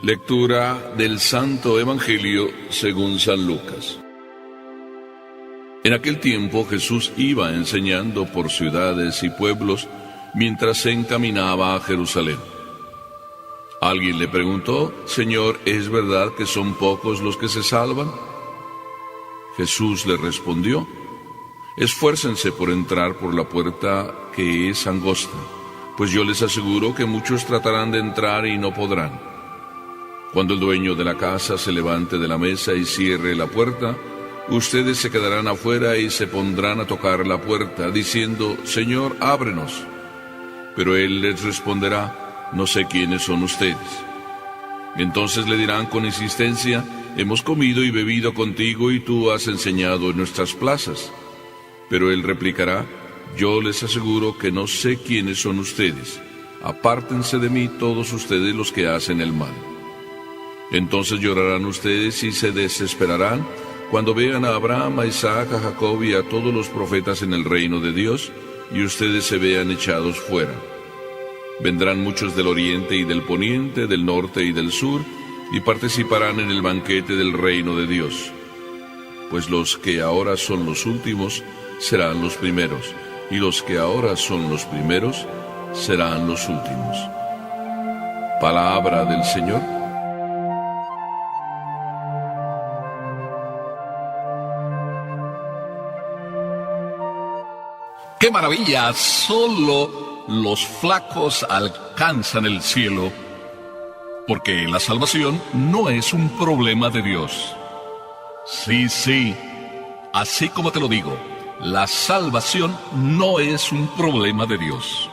Lectura del Santo Evangelio según San Lucas. En aquel tiempo Jesús iba enseñando por ciudades y pueblos mientras se encaminaba a Jerusalén. Alguien le preguntó: Señor, ¿es verdad que son pocos los que se salvan? Jesús le respondió: Esfuércense por entrar por la puerta que es angosta, pues yo les aseguro que muchos tratarán de entrar y no podrán. Cuando el dueño de la casa se levante de la mesa y cierre la puerta, ustedes se quedarán afuera y se pondrán a tocar la puerta, diciendo: Señor, ábrenos. Pero él les responderá: No sé quiénes son ustedes. Entonces le dirán con insistencia: Hemos comido y bebido contigo y tú has enseñado en nuestras plazas. Pero él replicará: Yo les aseguro que no sé quiénes son ustedes. Apártense de mí todos ustedes los que hacen el mal. Entonces llorarán ustedes y se desesperarán cuando vean a Abraham, a Isaac, a Jacob y a todos los profetas en el reino de Dios, y ustedes se vean echados fuera. Vendrán muchos del oriente y del poniente, del norte y del sur, y participarán en el banquete del reino de Dios. Pues los que ahora son los últimos serán los primeros, y los que ahora son los primeros serán los últimos. Palabra del Señor. ¡Qué maravilla! Solo los flacos alcanzan el cielo, porque la salvación no es un problema de Dios. Sí, así como te lo digo, la salvación no es un problema de Dios.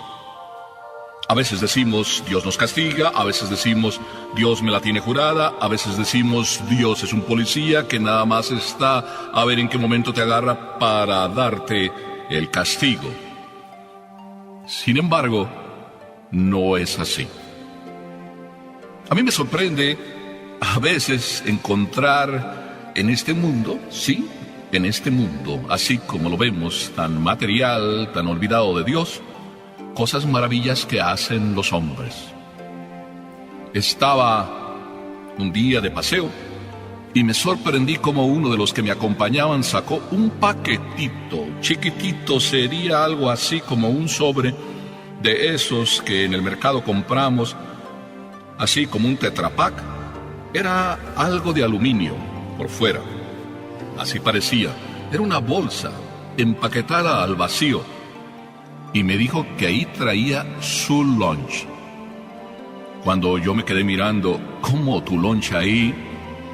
A veces decimos: Dios nos castiga, a veces decimos: Dios me la tiene jurada, a veces decimos: Dios es un policía que nada más está a ver en qué momento te agarra para darte el castigo. Sin embargo, no es así. A mí me sorprende a veces encontrar en este mundo, sí, en este mundo, así como lo vemos, tan material, tan olvidado de Dios, cosas maravillas que hacen los hombres. Estaba un día de paseo y me sorprendí como uno de los que me acompañaban sacó un paquetito chiquitito, sería algo así como un sobre de esos que en el mercado compramos, así como un Tetra Pak. Era algo de aluminio por fuera, así parecía. Era una bolsa empaquetada al vacío, y me dijo que ahí traía su lunch. Cuando yo me quedé mirando: ¿cómo tu lunch ahí?,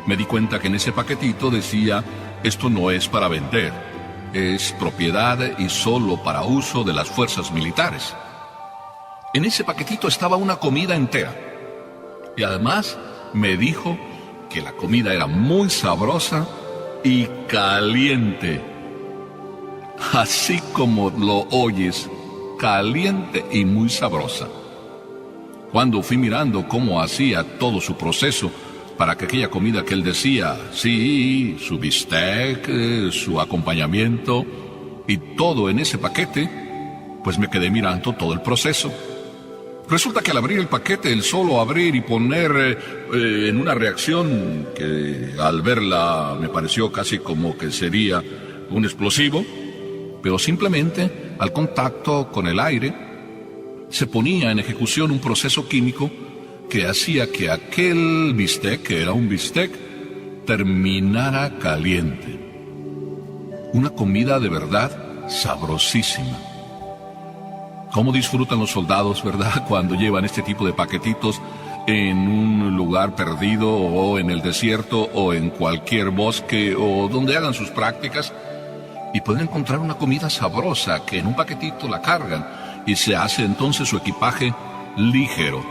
me di cuenta que en ese paquetito decía: esto no es para vender, es propiedad y solo para uso de las fuerzas militares. En ese paquetito estaba una comida entera, y además me dijo que la comida era muy sabrosa y caliente. Así como lo oyes, caliente y muy sabrosa. Cuando fui mirando cómo hacía todo su proceso para que aquella comida que él decía, sí, su bistec, su acompañamiento y todo en ese paquete, pues me quedé mirando todo el proceso. Resulta que al abrir el paquete, el solo abrir y poner en una reacción que al verla me pareció casi como que sería un explosivo, pero simplemente al contacto con el aire se ponía en ejecución un proceso químico que hacía que aquel bistec, que era un bistec, terminara caliente. Una comida de verdad sabrosísima. ¿Cómo disfrutan los soldados, verdad, cuando llevan este tipo de paquetitos en un lugar perdido o en el desierto o en cualquier bosque o donde hagan sus prácticas y pueden encontrar una comida sabrosa que en un paquetito la cargan y se hace entonces su equipaje ligero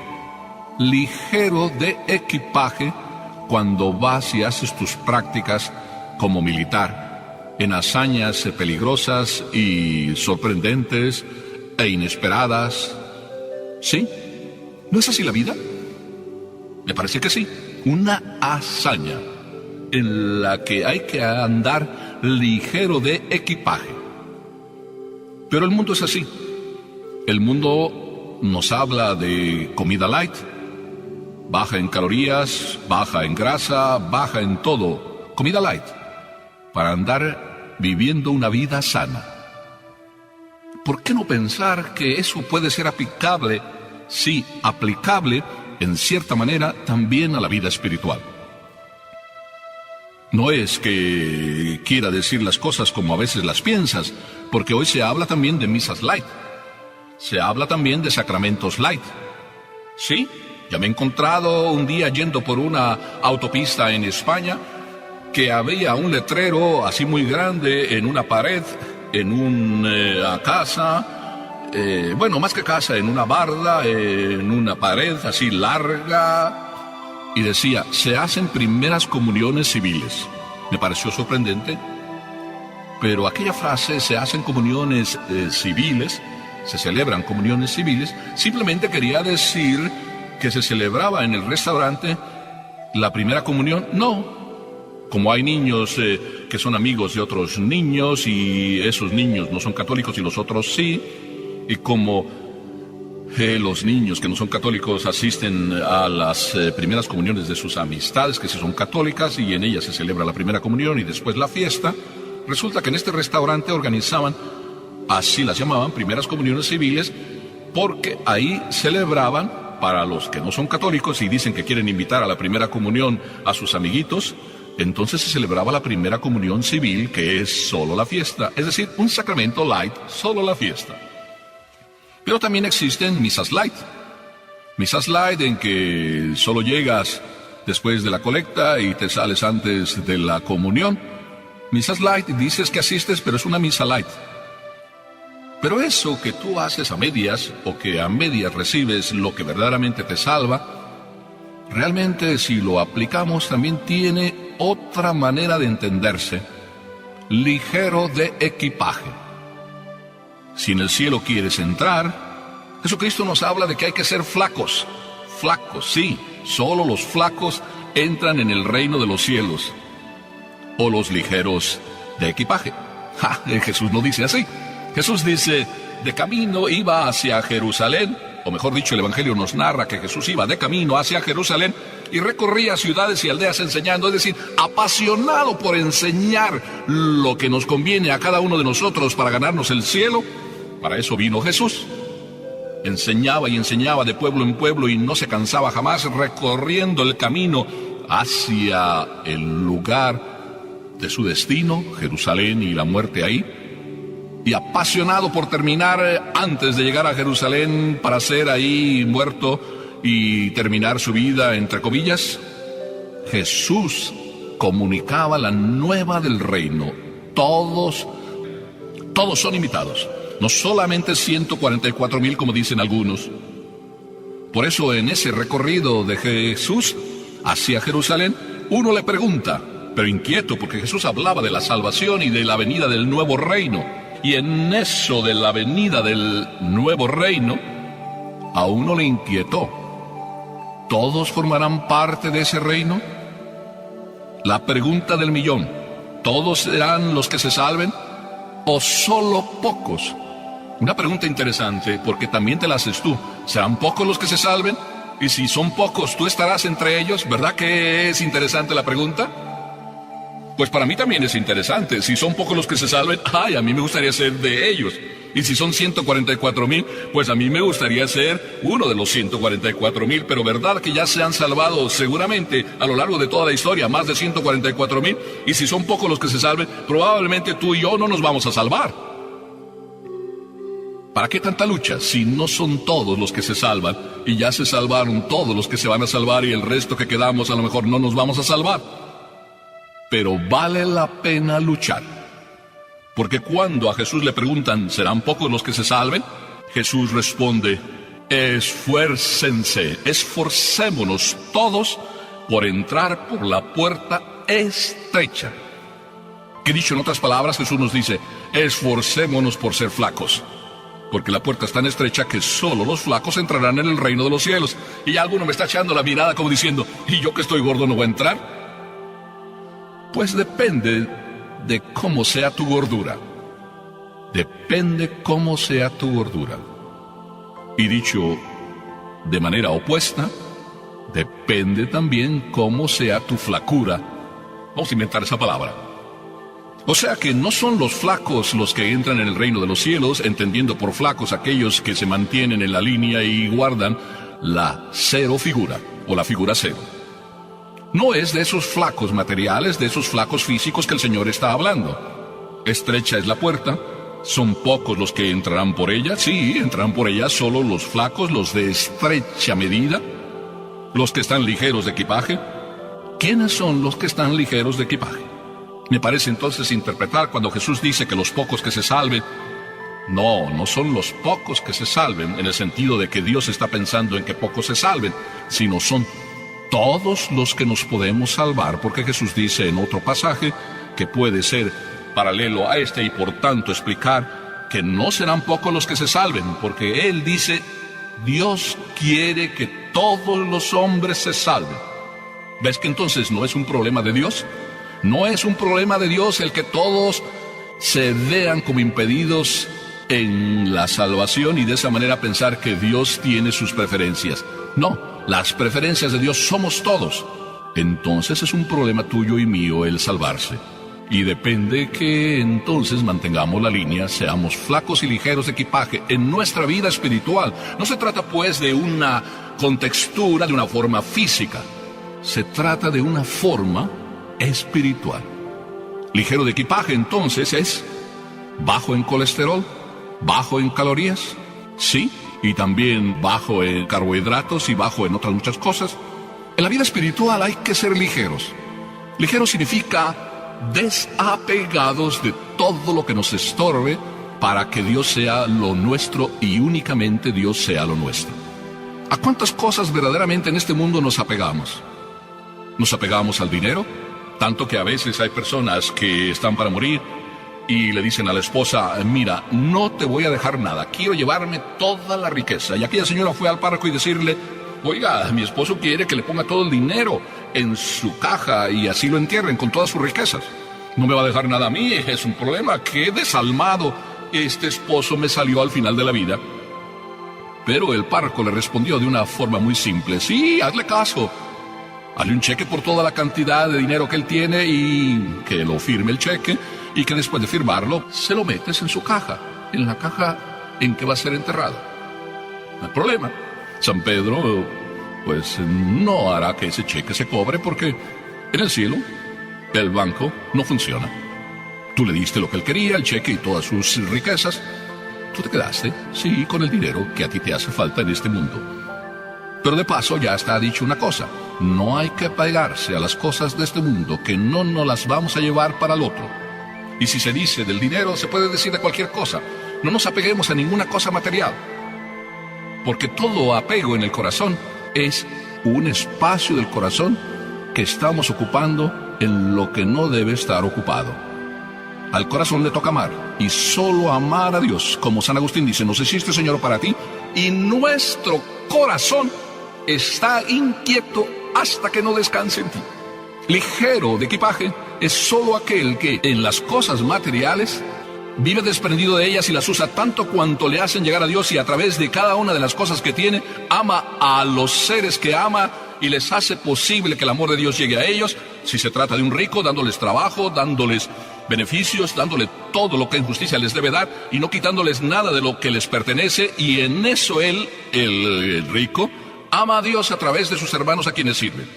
de equipaje cuando vas y haces tus prácticas como militar en hazañas peligrosas y sorprendentes e inesperadas. ¿Sí? ¿No es así la vida? Me parece que sí. Una hazaña en la que hay que andar ligero de equipaje. Pero el mundo es así. El mundo nos habla de comida light, baja en calorías, baja en grasa, baja en todo, comida light, para andar viviendo una vida sana. ¿Por qué no pensar que eso puede ser aplicable, sí, aplicable en cierta manera también a la vida espiritual? No es que quiera decir las cosas como a veces las piensas, porque hoy se habla también de misas light. Se habla también de sacramentos light. Sí, ya me he encontrado un día yendo por una autopista en España que había un letrero así muy grande en una pared, en una casa, bueno, más que casa, en una barda, en una pared así larga, y decía, se hacen primeras comuniones civiles. Me pareció sorprendente, pero aquella frase, se hacen comuniones civiles, se celebran comuniones civiles, simplemente quería decir que se celebraba en el restaurante la primera comunión. No. Como hay niños que son amigos de otros niños y esos niños no son católicos y los otros sí, y como los niños que no son católicos asisten a las primeras comuniones de sus amistades que sí son católicas y en ellas se celebra la primera comunión y después la fiesta, resulta que en este restaurante organizaban, así las llamaban, primeras comuniones civiles, porque ahí celebraban, para los que no son católicos y dicen que quieren invitar a la primera comunión a sus amiguitos, entonces se celebraba la primera comunión civil, que es solo la fiesta, es decir, un sacramento light, solo la fiesta. Pero también existen misas light. Misas light en que solo llegas después de la colecta y te sales antes de la comunión. Misas light, dices que asistes, pero es una misa light. Pero eso que tú haces a medias, o que a medias recibes lo que verdaderamente te salva, realmente si lo aplicamos también tiene otra manera de entenderse. Ligero de equipaje. Si en el cielo quieres entrar, Jesucristo nos habla de que hay que ser flacos. Flacos, sí, solo los flacos entran en el reino de los cielos. O los ligeros de equipaje. Jesús no dice así. Jesús dice, de camino iba hacia Jerusalén, o mejor dicho, el Evangelio nos narra que Jesús iba de camino hacia Jerusalén y recorría ciudades y aldeas enseñando, es decir, apasionado por enseñar lo que nos conviene a cada uno de nosotros para ganarnos el cielo. Para eso vino Jesús. Enseñaba y enseñaba de pueblo en pueblo y no se cansaba jamás, recorriendo el camino hacia el lugar de su destino, Jerusalén y la muerte ahí. Y apasionado por terminar antes de llegar a Jerusalén para ser ahí muerto y terminar su vida, entre comillas, Jesús comunicaba la nueva del reino. Todos son invitados. No solamente 144,000 como dicen algunos. Por eso en ese recorrido de Jesús hacia Jerusalén, uno le pregunta, pero inquieto porque Jesús hablaba de la salvación y de la venida del nuevo reino. Y en eso de la venida del nuevo reino, a uno le inquietó. ¿Todos formarán parte de ese reino? La pregunta del millón, ¿todos serán los que se salven o solo pocos? Una pregunta interesante, porque también te la haces tú. ¿Serán pocos los que se salven? Y si son pocos, ¿tú estarás entre ellos? ¿Verdad que es interesante la pregunta? Pues para mí también es interesante. Si son pocos los que se salven, a mí me gustaría ser de ellos. Y si son 144,000, pues a mí me gustaría ser uno de los 144,000. Pero verdad que ya se han salvado seguramente a lo largo de toda la historia más de 144,000. Y si son pocos los que se salven, probablemente tú y yo no nos vamos a salvar. ¿Para qué tanta lucha si no son todos los que se salvan? Y ya se salvaron todos los que se van a salvar y el resto que quedamos a lo mejor no nos vamos a salvar. Pero vale la pena luchar. Porque cuando a Jesús le preguntan, ¿serán pocos los que se salven? Jesús responde, esfuércense, esforcémonos todos por entrar por la puerta estrecha. Que dicho en otras palabras, Jesús nos dice, esforcémonos por ser flacos. Porque la puerta es tan estrecha que solo los flacos entrarán en el reino de los cielos. Y alguno me está echando la mirada como diciendo, ¿y yo que estoy gordo no voy a entrar? Pues depende de cómo sea tu gordura. Depende cómo sea tu gordura. Y dicho de manera opuesta, depende también cómo sea tu flacura. Vamos a inventar esa palabra. O sea que no son los flacos los que entran en el reino de los cielos, entendiendo por flacos aquellos que se mantienen en la línea y guardan la cero figura, o la figura cero. No es de esos flacos materiales, de esos flacos físicos que el Señor está hablando. Estrecha es la puerta, son pocos los que entrarán por ella. Sí, entrarán por ella solo los flacos, los de estrecha medida, los que están ligeros de equipaje. ¿Quiénes son los que están ligeros de equipaje? Me parece entonces interpretar cuando Jesús dice que los pocos que se salven, no son los pocos que se salven en el sentido de que Dios está pensando en que pocos se salven, sino son todos los que nos podemos salvar, porque Jesús dice en otro pasaje que puede ser paralelo a este y por tanto explicar que no serán pocos los que se salven, porque Él dice, Dios quiere que todos los hombres se salven. ¿Ves que entonces no es un problema de Dios? No es un problema de Dios el que todos se vean como impedidos en la salvación y de esa manera pensar que Dios tiene sus preferencias. No, las preferencias de Dios somos todos. Entonces es un problema tuyo y mío el salvarse. Y depende que entonces mantengamos la línea, seamos flacos y ligeros de equipaje en nuestra vida espiritual. No se trata pues de una contextura, de una forma física. Se trata de una forma espiritual. Ligero de equipaje entonces es bajo en colesterol, bajo en calorías, sí, y también bajo en carbohidratos y bajo en otras muchas cosas. En la vida espiritual hay que ser ligeros. Ligero significa desapegados de todo lo que nos estorbe para que Dios sea lo nuestro y únicamente Dios sea lo nuestro. ¿A cuántas cosas verdaderamente en este mundo nos apegamos? ¿Nos apegamos al dinero? Tanto que a veces hay personas que están para morir y le dicen a la esposa, mira, no te voy a dejar nada, quiero llevarme toda la riqueza. Y aquella señora fue al párroco y decirle, oiga, mi esposo quiere que le ponga todo el dinero en su caja y así lo entierren con todas sus riquezas. No me va a dejar nada a mí, es un problema, qué desalmado este esposo me salió al final de la vida. Pero el párroco le respondió de una forma muy simple, sí, hazle caso. Hazle un cheque por toda la cantidad de dinero que él tiene y que lo firme el cheque y que después de firmarlo se lo metes en su caja, en la caja en que va a ser enterrado. No hay problema. San Pedro, pues no hará que ese cheque se cobre porque en el cielo el banco no funciona. Tú le diste lo que él quería, el cheque y todas sus riquezas. Tú te quedaste, sí, con el dinero que a ti te hace falta en este mundo. Pero de paso ya está dicho una cosa, no hay que apegarse a las cosas de este mundo que no nos las vamos a llevar para el otro. Y si se dice del dinero, se puede decir de cualquier cosa. No nos apeguemos a ninguna cosa material. Porque todo apego en el corazón es un espacio del corazón que estamos ocupando en lo que no debe estar ocupado. Al corazón le toca amar, y solo amar a Dios. Como San Agustín dice, nos hiciste, Señor, para ti, y nuestro corazón está inquieto hasta que no descanse en ti. Ligero de equipaje es solo aquel que en las cosas materiales vive desprendido de ellas y las usa tanto cuanto le hacen llegar a Dios, y a través de cada una de las cosas que tiene, ama a los seres que ama y les hace posible que el amor de Dios llegue a ellos. Si se trata de un rico, dándoles trabajo, dándoles beneficios, dándole todo lo que en justicia les debe dar y no quitándoles nada de lo que les pertenece, y en eso él, el rico, ama a Dios a través de sus hermanos a quienes sirven.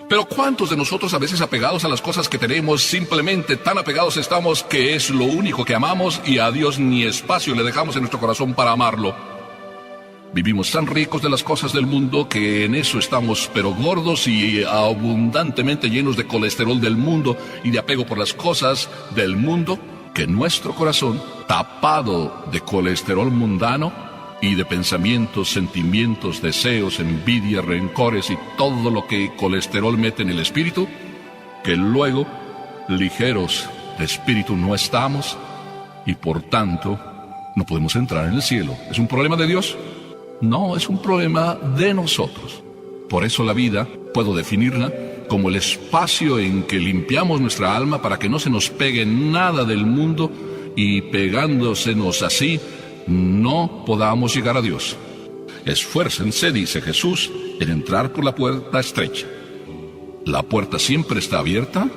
Pero ¿cuántos de nosotros a veces apegados a las cosas que tenemos, simplemente tan apegados estamos que es lo único que amamos y a Dios ni espacio le dejamos en nuestro corazón para amarlo? Vivimos tan ricos de las cosas del mundo que en eso estamos pero gordos y abundantemente llenos de colesterol del mundo y de apego por las cosas del mundo, que nuestro corazón, tapado de colesterol mundano y de pensamientos, sentimientos, deseos, envidia, rencores y todo lo que colesterol mete en el espíritu, que luego ligeros de espíritu no estamos y por tanto no podemos entrar en el cielo. ¿Es un problema de Dios? No, es un problema de nosotros. Por eso la vida puedo definirla como el espacio en que limpiamos nuestra alma para que no se nos pegue nada del mundo y pegándosenos así no podamos llegar a Dios. esfuércense, dice Jesús, en entrar por la puerta estrecha. La puerta siempre está abierta,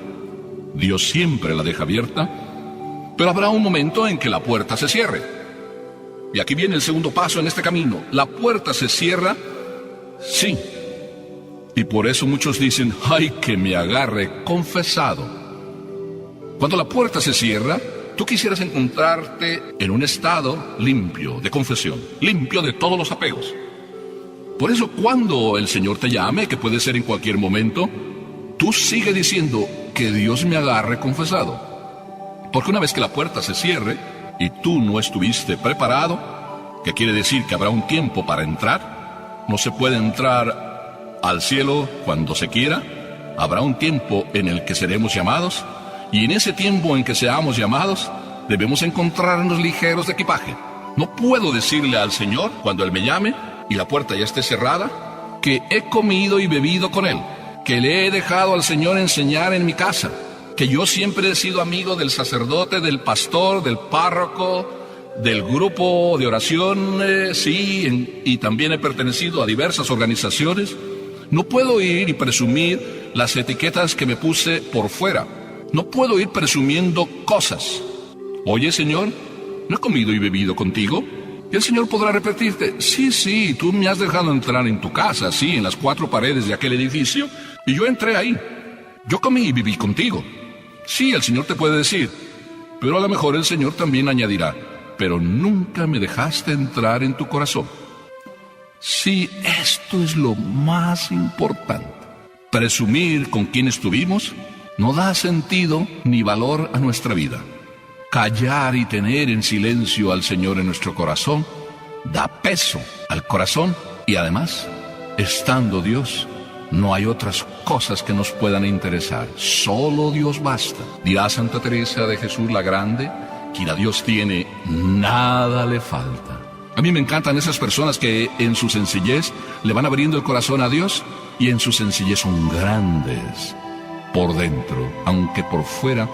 Dios siempre la deja abierta, pero habrá un momento en que la puerta se cierre. Y aquí viene el segundo paso en este camino. La puerta se cierra, sí. Y por eso muchos dicen, ¡ay, que me agarre confesado! Cuando la puerta se cierra, tú quisieras encontrarte en un estado limpio de confesión, limpio de todos los apegos. Por eso cuando el Señor te llame, que puede ser en cualquier momento, tú sigue diciendo que Dios me agarre confesado. Porque una vez que la puerta se cierre y tú no estuviste preparado, que quiere decir que habrá un tiempo para entrar, no se puede entrar al cielo cuando se quiera, habrá un tiempo en el que seremos llamados, y en ese tiempo en que seamos llamados, debemos encontrarnos ligeros de equipaje. No puedo decirle al Señor, cuando Él me llame y la puerta ya esté cerrada, que he comido y bebido con Él, que le he dejado al Señor enseñar en mi casa, que yo siempre he sido amigo del sacerdote, del pastor, del párroco, del grupo de oración, y también he pertenecido a diversas organizaciones. No puedo ir y presumir las etiquetas que me puse por fuera. No puedo ir presumiendo cosas. Oye, Señor, ¿no he comido y bebido contigo? Y el Señor podrá repetirte, sí, tú me has dejado entrar en tu casa, sí, en las 4 paredes de aquel edificio, y yo entré ahí. Yo comí y viví contigo. Sí, el Señor te puede decir, pero a lo mejor el Señor también añadirá, pero nunca me dejaste entrar en tu corazón. Sí, esto es lo más importante. Presumir con quién estuvimos no da sentido ni valor a nuestra vida. Callar y tener en silencio al Señor en nuestro corazón da peso al corazón, y además, estando Dios, no hay otras cosas que nos puedan interesar. Solo Dios basta. Dirá Santa Teresa de Jesús la Grande, quien a Dios tiene, nada le falta. A mí me encantan esas personas que en su sencillez le van abriendo el corazón a Dios, y en su sencillez son grandes por dentro, aunque por fuera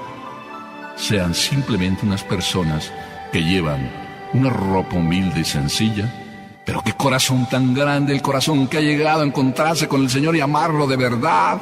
sean simplemente unas personas que llevan una ropa humilde y sencilla. Pero qué corazón tan grande, el corazón que ha llegado a encontrarse con el Señor y amarlo de verdad.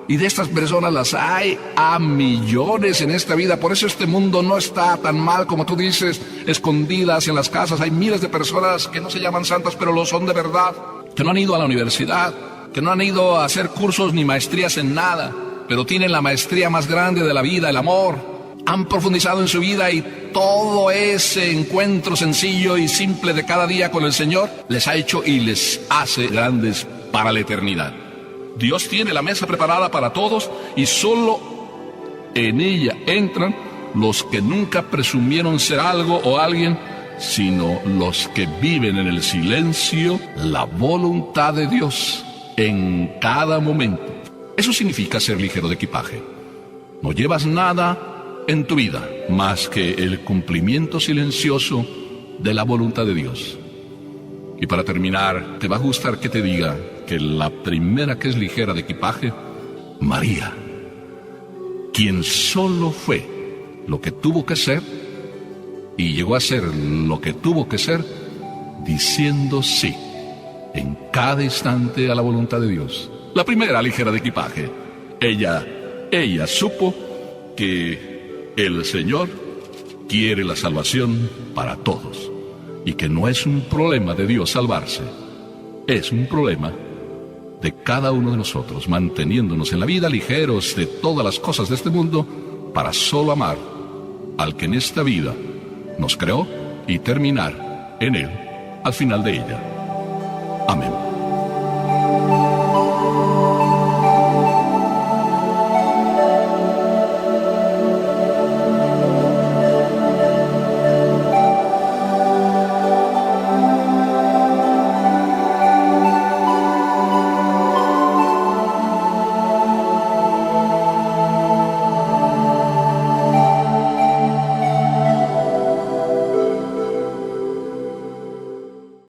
Y de estas personas las hay a millones en esta vida. Por eso este mundo no está tan mal como tú dices, escondidas en las casas. Hay miles de personas que no se llaman santas, pero lo son de verdad, que no han ido a la universidad, que no han ido a hacer cursos ni maestrías en nada, pero tienen la maestría más grande de la vida, el amor. Han profundizado en su vida, y todo ese encuentro sencillo y simple de cada día con el Señor les ha hecho y les hace grandes para la eternidad. Dios tiene la mesa preparada para todos, y solo en ella entran los que nunca presumieron ser algo o alguien, sino los que viven en el silencio la voluntad de Dios en cada momento. Eso significa ser ligero de equipaje. No llevas nada en tu vida más que el cumplimiento silencioso de la voluntad de Dios. Y para terminar, te va a gustar que te diga que la primera que es ligera de equipaje, María, quien solo fue lo que tuvo que ser y llegó a ser lo que tuvo que ser, diciendo sí en cada instante a la voluntad de Dios. La primera ligera de equipaje. Ella supo que el Señor quiere la salvación para todos, y que no es un problema de Dios salvarse, es un problema de cada uno de nosotros, manteniéndonos en la vida ligeros de todas las cosas de este mundo, para solo amar al que en esta vida nos creó y terminar en Él al final de ella.